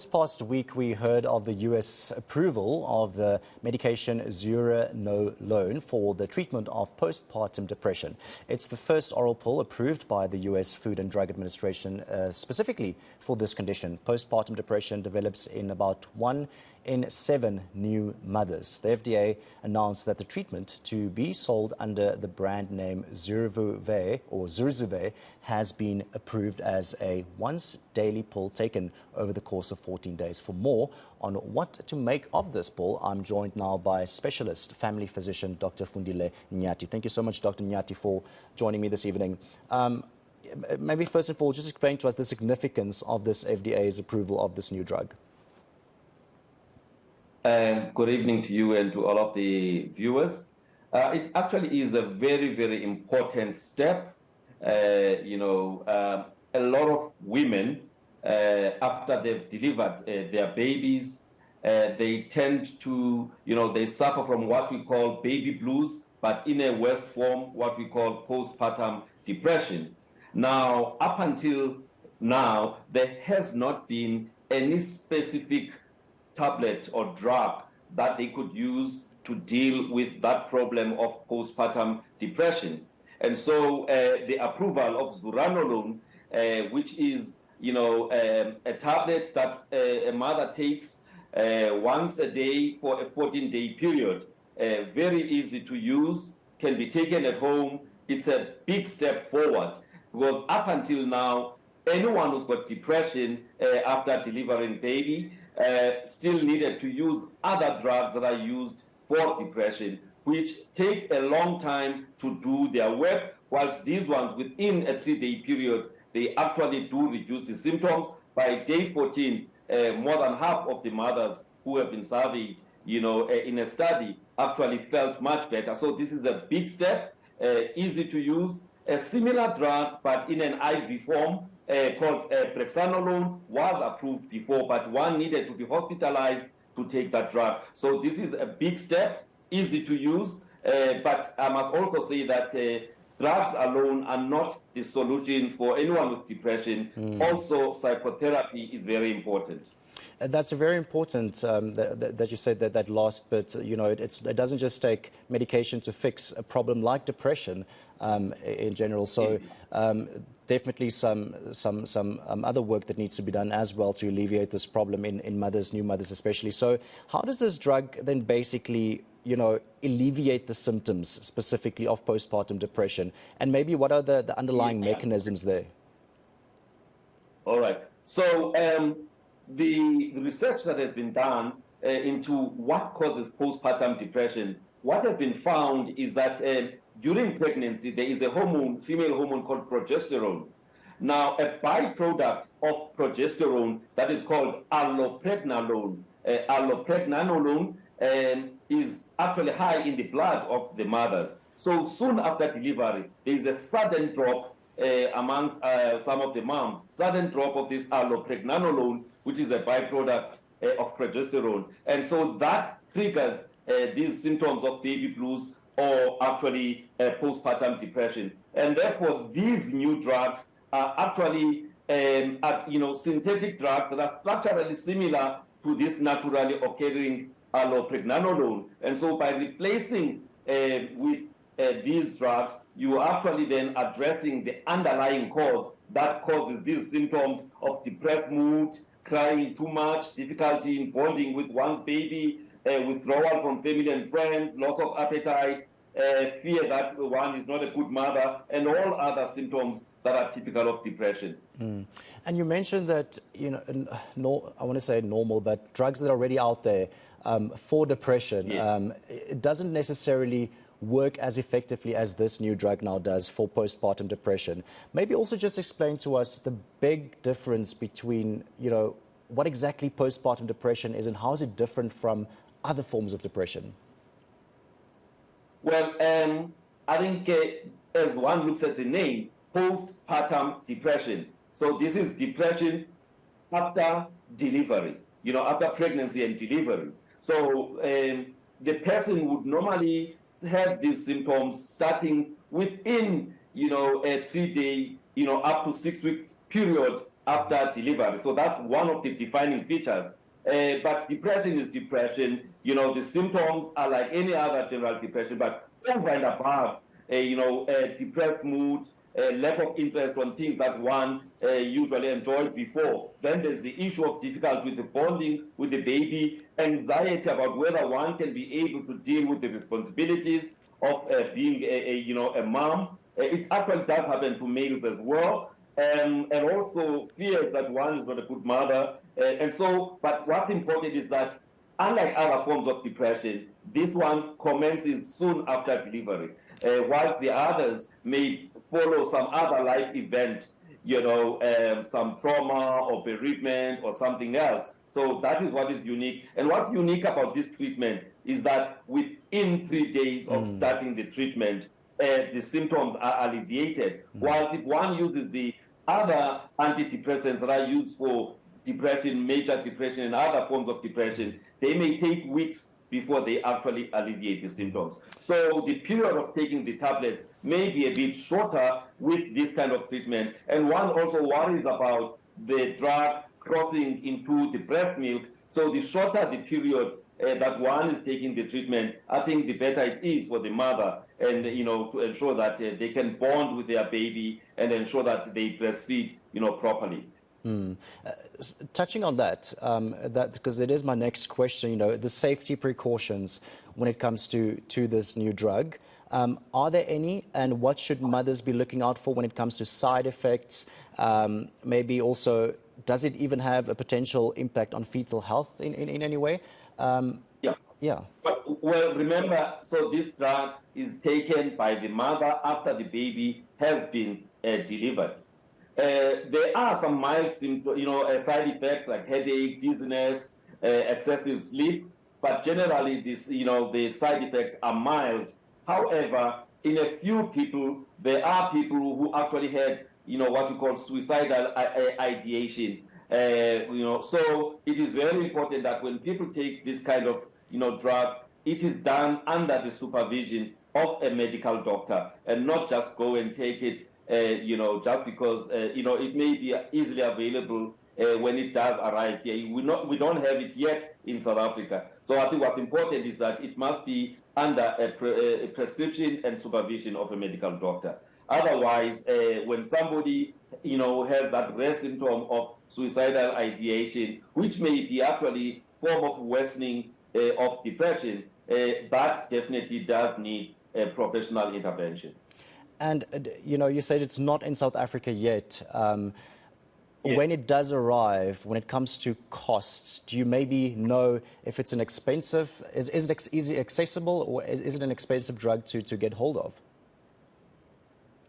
This past week, we heard of the U.S. approval of the medication zuranolone for the treatment of postpartum depression. It's the first oral pill approved by the U.S. Food and Drug Administration specifically for this condition. Postpartum depression develops in about 1 in 7 new mothers. The FDA announced that the treatment, to be sold under the brand name Zurzuvae, has been approved as a once-daily pill taken over the course of 14 days. For more on what to make of this pill, I'm joined now by specialist family physician Dr. Fundile Nyati. Thank you so much, Dr. Nyati, for joining me this evening. Maybe first of all, just explain to us the significance of this FDA's approval of this new drug. Good evening to you and to all of the viewers. It actually is a very, very important step. A lot of women, after they've delivered their babies, they tend to, they suffer from what we call baby blues, but in a worse form, what we call postpartum depression. Now, up until now, there has not been any specific tablet or drug that they could use to deal with that problem of postpartum depression. And so the approval of zuranolone, which is, a tablet that a mother takes once a day for a 14-day period, very easy to use, can be taken at home. It's a big step forward because up until now, anyone who's got depression after delivering baby still needed to use other drugs that are used for depression, which take a long time to do their work, whilst these ones, within a 3-day period, they actually do reduce the symptoms. By day 14, more than half of the mothers who have been surveyed, in a study actually felt much better. So this is a big step, easy to use. A similar drug, but in an IV form, called brexanolone, was approved before, but one needed to be hospitalized to take that drug. So this is a big step, easy to use, but I must also say that drugs alone are not the solution for anyone with depression. Also, psychotherapy is very important. That's very important that you said that last bit. It doesn't just take medication to fix a problem like depression in general. So definitely some other work that needs to be done as well to alleviate this problem in mothers, new mothers especially. So how does this drug then basically, alleviate the symptoms specifically of postpartum depression? And maybe what are the underlying mechanisms there? All right. So the research that has been done into what causes postpartum depression, what has been found is that during pregnancy, there is a hormone, female hormone called progesterone. Now, a byproduct of progesterone that is called allopregnanolone. Allopregnanolone is actually high in the blood of the mothers. So soon after delivery, there is a sudden drop amongst some of the moms, sudden drop of this allopregnanolone, which is a byproduct of progesterone. And so that triggers these symptoms of baby blues or actually postpartum depression. And therefore, these new drugs are actually synthetic drugs that are structurally similar to this naturally occurring allopregnanolone. And so by replacing with these drugs, you are actually then addressing the underlying cause that causes these symptoms of depressed mood, crying too much, difficulty in bonding with one's baby, withdrawal from family and friends, loss of appetite, fear that one is not a good mother, and all other symptoms that are typical of depression. And you mentioned that, I want to say normal, but drugs that are already out there for depression, Yes. It doesn't necessarily work as effectively as this new drug now does for postpartum depression. Maybe also just explain to us the big difference between, what exactly postpartum depression is and how is it different from other forms of depression? Well, I think as one looks at the name, postpartum depression. So this is depression after delivery, after pregnancy and delivery. So the person would normally have these symptoms starting within, a 3-day, up to 6 weeks period after delivery. So that's one of the defining features. But depression is depression. The symptoms are like any other general depression, but over and above, depressed mood, lack of interest on things that one usually enjoyed before. Then there's the issue of difficulty with the bonding with the baby, anxiety about whether one can be able to deal with the responsibilities of being a mom. It actually does happen to males as well. And also fears that one is not a good mother. But what's important is that unlike other forms of depression, this one commences soon after delivery, while the others may follow some other life event, some trauma or bereavement or something else. So that is what is unique. And what's unique about this treatment is that within 3 days of starting the treatment, the symptoms are alleviated. Whilst if one uses the other antidepressants that are used for depression, major depression, and other forms of depression, they may take weeks before they actually alleviate the symptoms. So the period of taking the tablets may be a bit shorter with this kind of treatment. And one also worries about the drug crossing into the breast milk. So the shorter the period that one is taking the treatment, I think the better it is for the mother, and to ensure that they can bond with their baby and ensure that they breastfeed properly. Touching on that because it is my next question, the safety precautions when it comes to this new drug. Are there any, and what should mothers be looking out for when it comes to side effects? Maybe also, does it even have a potential impact on fetal health in any way? Yeah. Well, remember, so this drug is taken by the mother after the baby has been delivered. There are some mild symptoms, side effects like headache, dizziness, excessive sleep, but generally the side effects are mild. However, in a few people, there are people who actually had what we call suicidal ideation. So it is very important that when people take this kind of drug, it is done under the supervision of a medical doctor, and not just go and take it just because it may be easily available when it does arrive here. We don't have it yet in South Africa. So I think what's important is that it must be under a prescription and supervision of a medical doctor. Otherwise, when somebody has that rare symptom of suicidal ideation, which may be actually form of worsening of depression, that definitely does need a professional intervention. And, you said it's not in South Africa yet. Yes. When it does arrive, when it comes to costs, do you maybe know if it's an expensive, is it easy accessible, or is it an expensive drug to get hold of?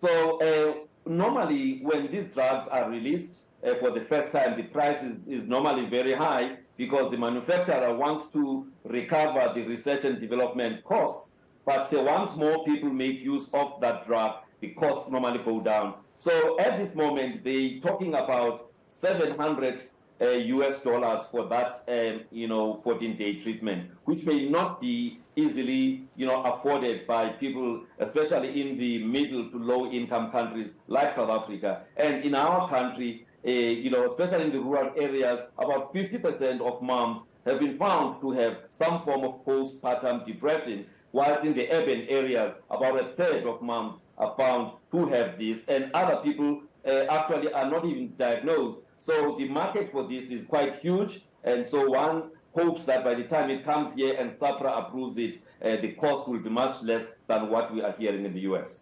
So normally when these drugs are released for the first time, the price is normally very high because the manufacturer wants to recover the research and development costs. But once more people make use of that drug, the costs normally go down. So at this moment, they're talking about $700 US for that, 14-day treatment, which may not be easily, afforded by people, especially in the middle to low-income countries like South Africa. And in our country, especially in the rural areas, about 50% of moms have been found to have some form of postpartum depression, whilst in the urban areas, about a third of moms are found to have this, and other people actually are not even diagnosed. So the market for this is quite huge, and so one hopes that by the time it comes here and SAPRA approves it, the cost will be much less than what we are hearing in the US.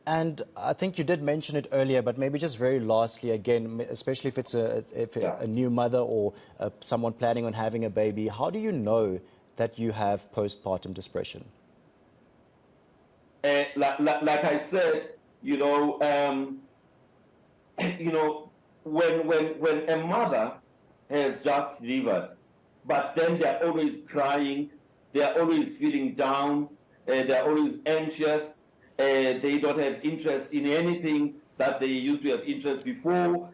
And I think you did mention it earlier, but maybe just very lastly, again, especially if it's a new mother or someone planning on having a baby, how do you know that you have postpartum depression? Like I said, when a mother has just delivered, but then they're always crying, they're always feeling down, they're always anxious, they don't have interest in anything that they used to have interest before.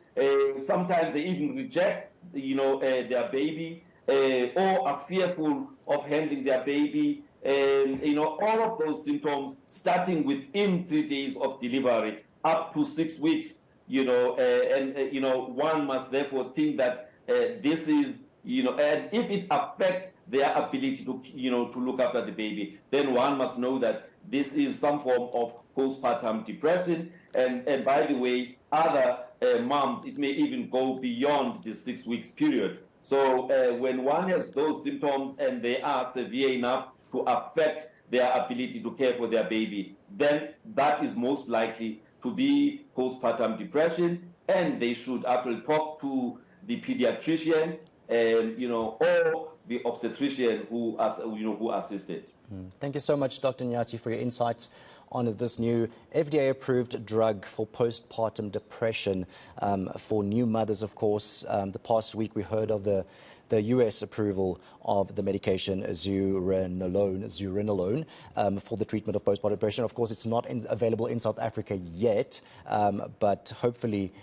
Sometimes they even reject, their baby, or are fearful of handling their baby. All of those symptoms starting within 3 days of delivery up to 6 weeks. one must therefore think that this is, and if it affects their ability to, to look after the baby, then one must know that this is some form of postpartum depression. And by the way, other moms, it may even go beyond the 6 weeks period. So when one has those symptoms and they are severe enough to affect their ability to care for their baby, then that is most likely to be postpartum depression, and they should actually talk to the pediatrician and, or the obstetrician who assisted. Thank you so much, Dr. Nyati, for your insights on this new FDA-approved drug for postpartum depression for new mothers, of course. The past week we heard of the US approval of the medication zuranolone for the treatment of postpartum depression. Of course, it's not available in South Africa yet, but hopefully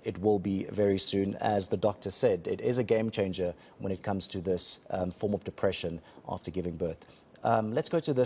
it will be very soon. As the doctor said, it is a game changer when it comes to this form of depression after giving birth. Let's go to this.